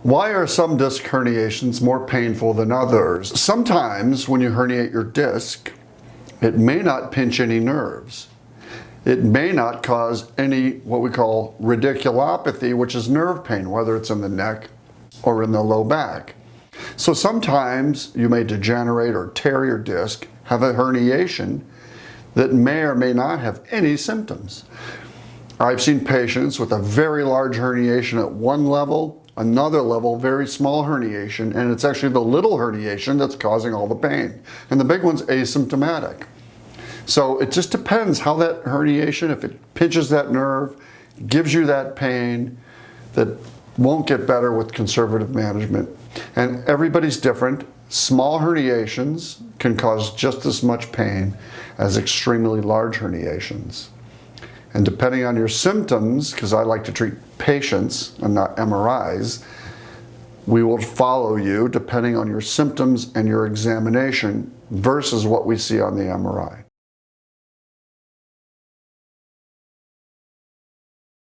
Why are some disc herniations more painful than others? Sometimes when you herniate your disc, it may not pinch any nerves. It may not cause any what we call radiculopathy, which is nerve pain, whether it's in the neck or in the low back. So sometimes you may degenerate or tear your disc, have a herniation that may or may not have any symptoms. I've seen patients with a very large herniation at one level, another level, very small herniation, and it's actually the little herniation that's causing all the pain. And the big one's asymptomatic. So it just depends how that herniation, if it pinches that nerve, gives you that pain, that won't get better with conservative management. And everybody's different. Small herniations can cause just as much pain as extremely large herniations. And depending on your symptoms, because I like to treat patients and not MRIs, we will follow you depending on your symptoms and your examination versus what we see on the MRI.